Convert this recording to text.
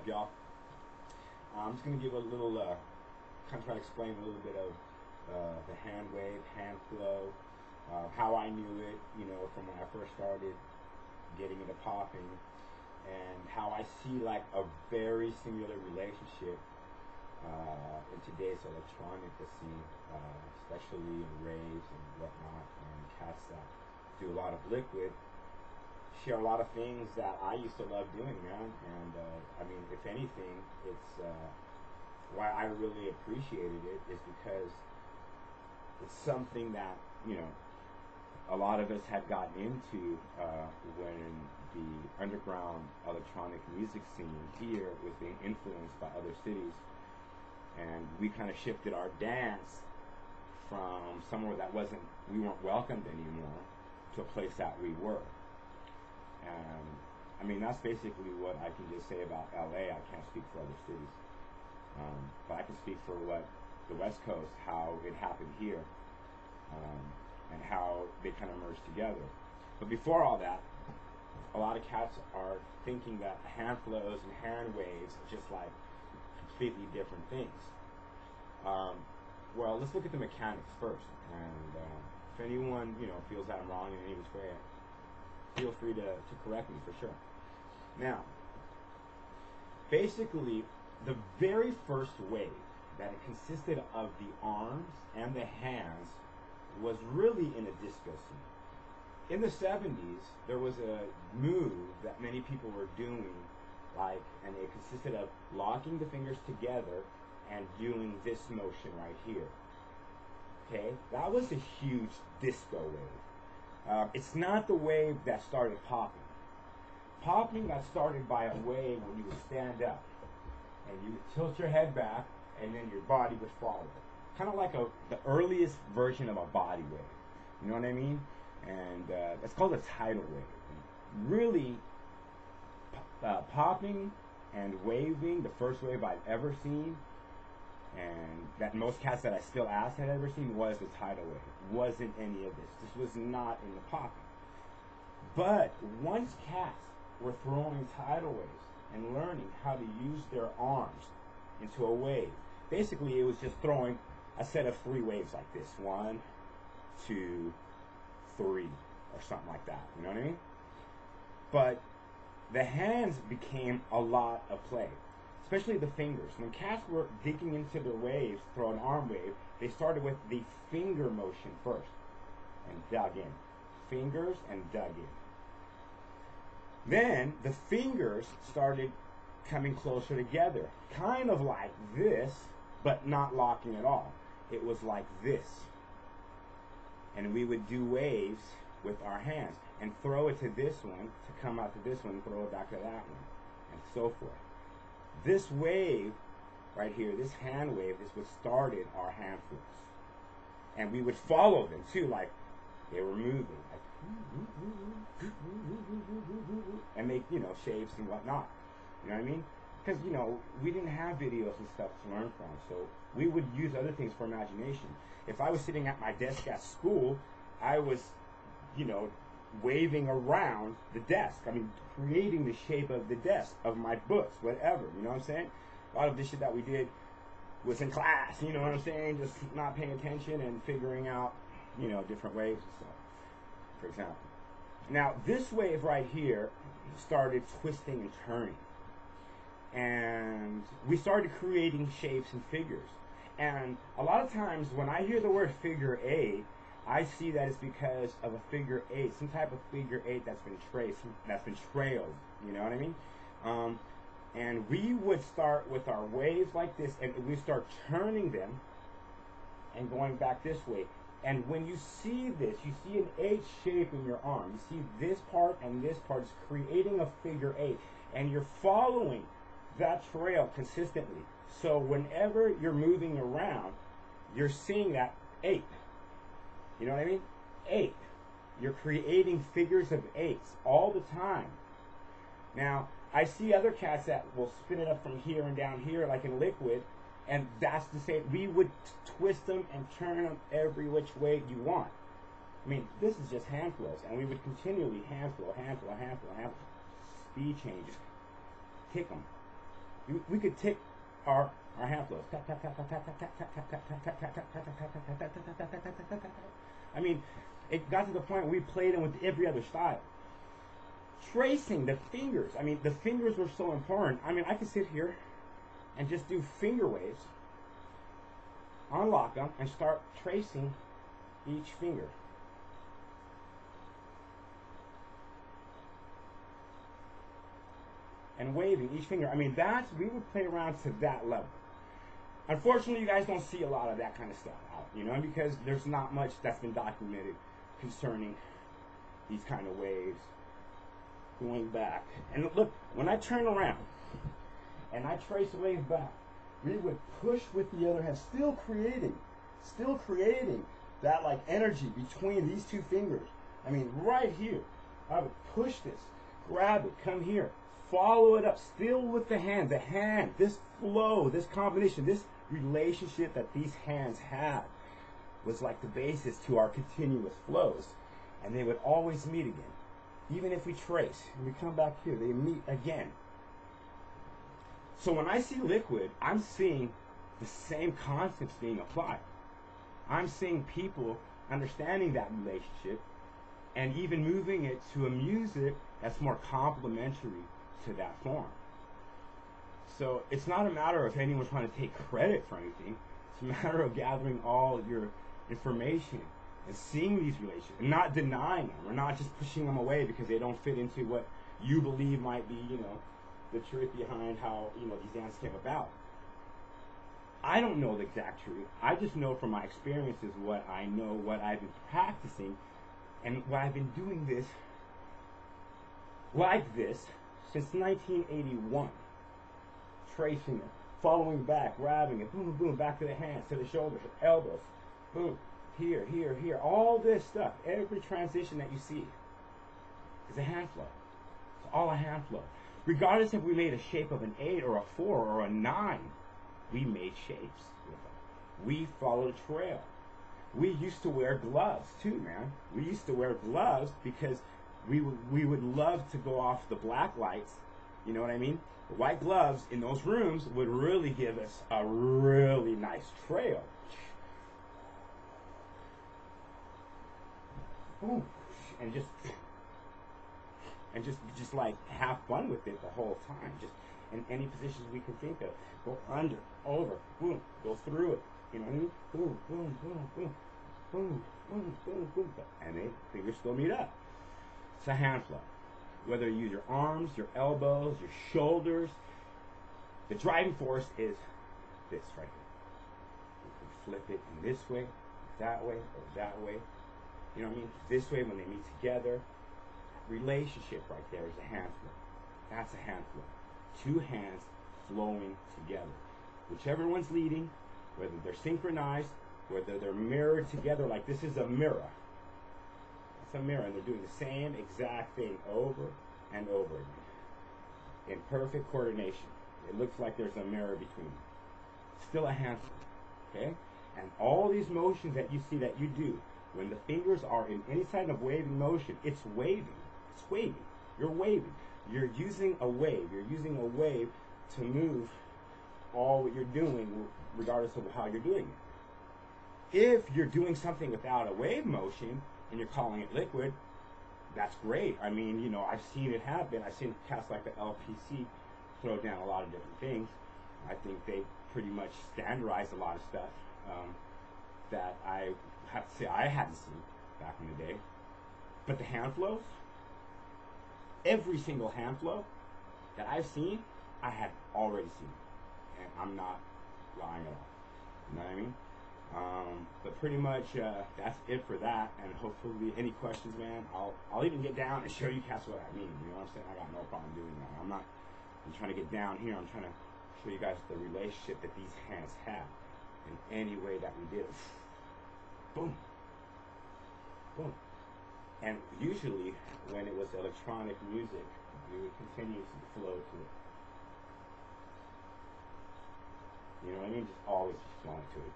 up, y'all? I'm just going to give a little, kind of try to explain a little bit of the hand wave, hand flow, how I knew it, from when I first started getting into popping, and how I see like a very similar relationship in today's electronic scene, especially in raves and whatnot, and cats that do a lot of liquid share a lot of things that I used to love doing, man. And I mean, if anything, it's why I really appreciated it is because it's something that a lot of us had gotten into when the underground electronic music scene here was being influenced by other cities, and we kind of shifted our dance from somewhere that we weren't welcomed anymore to a place that we were. And I mean, that's basically what I can just say about LA. I can't speak for other cities, but I can speak for what the West Coast, how it happened here, and how they kind of merged together. But before all that, a lot of cats are thinking that hand flows and hand waves are just like completely different things. Well, let's look at the mechanics first. And if anyone feels that I'm wrong in any which way, feel free to correct me for sure. Now, basically, the very first wave that it consisted of the arms and the hands was really in a disco scene. In the 70s, there was a move that many people were doing, and it consisted of locking the fingers together and doing this motion right here. Okay, that was a huge disco wave. It's not the wave that started popping. Popping got started by a wave when you would stand up and you would tilt your head back and then your body would follow. Kind of like the earliest version of a body wave. You know what I mean? And that's called a tidal wave. And really, popping and waving, the first wave I've ever seen, and that most cats that I still ask had ever seen, was the tidal wave. It wasn't any of this. This was not in the popping. But once cats were throwing tidal waves and learning how to use their arms into a wave, basically it was just throwing a set of 3 waves like this. 1, 2, 3, or something like that. You know what I mean? But the hands became a lot of play, especially the fingers. When cats were digging into their waves, throw an arm wave, they started with the finger motion first and dug in. Fingers and dug in. Then the fingers started coming closer together, kind of like this, but not locking at all. It was like this. And we would do waves with our hands and throw it to this one to come out to this one and throw it back to that one, and so forth. This wave right here, this hand wave, is what started our hand flows. And we would follow them too, like they were moving, like, and make, shapes and whatnot. You know what I mean? Because, we didn't have videos and stuff to learn from, so we would use other things for imagination. If I was sitting at my desk at school, I was, waving around the desk. I mean, creating the shape of the desk, of my books, whatever, you know what I'm saying? A lot of this shit that we did was in class, you know what I'm saying? Just not paying attention and figuring out, different waves and stuff, for example. Now, this wave right here started twisting and turning. And we started creating shapes and figures. And a lot of times when I hear the word figure 8, I see that it's because of a figure 8, some type of figure 8 that's been traced, that's been trailed, you know what I mean? And we would start with our waves like this, and we start turning them and going back this way. And when you see this, you see an 8 shape in your arm. You see this part and this part is creating a figure 8. And you're following that trail consistently. So whenever you're moving around, you're seeing that 8. You know what I mean? 8. You're creating figures of 8s all the time. Now, I see other cats that will spin it up from here and down here like in liquid, and that's the same. We would twist them and turn them every which way you want. I mean, this is just hand flows, and we would continually hand flow, speed changes, kick them. We could tick our hand flows. I mean, it got to the point where we played them with every other style. Tracing the fingers. I mean, the fingers were so important. I mean, I could sit here and just do finger waves, unlock them, and start tracing each finger. And waving each finger. I mean, we would play around to that level. Unfortunately, you guys don't see a lot of that kind of stuff out, because there's not much that's been documented concerning these kind of waves going back. And look, when I turn around and I trace the wave back, we would push with the other hand, still creating that like energy between these two fingers. I mean, right here, I would push this, grab it, come here, follow it up, still with the hand, this flow, this combination, this relationship that these hands had was like the basis to our continuous flows. And they would always meet again. Even if we trace and we come back here, they meet again. So when I see liquid, I'm seeing the same concepts being applied. I'm seeing people understanding that relationship and even moving it to a music that's more complementary to that form. So it's not a matter of anyone trying to take credit for anything. It's a matter of gathering all your information and seeing these relationships and not denying them. We're not just pushing them away because they don't fit into what you believe might be, the truth behind how, these dances came about. I don't know the exact truth. I just know from my experiences what I know, what I've been practicing, and what I've been doing this like this since 1981. Tracing it, following back, grabbing it, boom, boom, back to the hands, to the shoulders, elbows, boom, here, here, here. All this stuff, every transition that you see is a hand flow. It's all a hand flow. Regardless if we made a shape of an 8 or a 4 or a 9, we made shapes with them. We followed a trail. We used to wear gloves too, man. We used to wear gloves because we would love to go off the black lights. You know what I mean? The white gloves in those rooms would really give us a really nice trail. Ooh, and just like have fun with it the whole time. Just in any positions we can think of. Go under, over, boom, go through it. You know what I mean? Boom, boom, boom, boom, boom, boom, boom, boom. And they fingers still meet up. It's a hand flow. Whether you use your arms, your elbows, your shoulders, the driving force is this right here. You can flip it in this way, that way, or that way. You know what I mean? This way when they meet together. Relationship right there is a hand flow. That's a hand flow. Two hands flowing together. Whichever one's leading, whether they're synchronized, whether they're mirrored together, like this is a mirror. It's a mirror, and they're doing the same exact thing over and over again. In perfect coordination. It looks like there's a mirror between them. Still a hand flow. Okay? And all these motions that you see that you do, when the fingers are in any kind of waving motion, it's waving. It's waving. You're waving. You're using a wave. You're using a wave to move all what you're doing, regardless of how you're doing it. If you're doing something without a wave motion and you're calling it liquid, that's great. I mean, I've seen it happen. I've seen cats like the LPC throw down a lot of different things. I think they pretty much standardized a lot of stuff that I have to say I hadn't seen back in the day. But the hand flows, every single hand flow that I've seen, I had already seen. And I'm not lying at all. You know what I mean? But pretty much that's it for that. And hopefully, any questions, man, I'll even get down and show you cats what I mean. You know what I'm saying? I got no problem doing that. I'm trying to get down here. I'm trying to show you guys the relationship that these hands have in any way that we did. Boom. Boom. And usually, when it was electronic music, we would continuously flow to it. You know what I mean? Just always just flowing to it.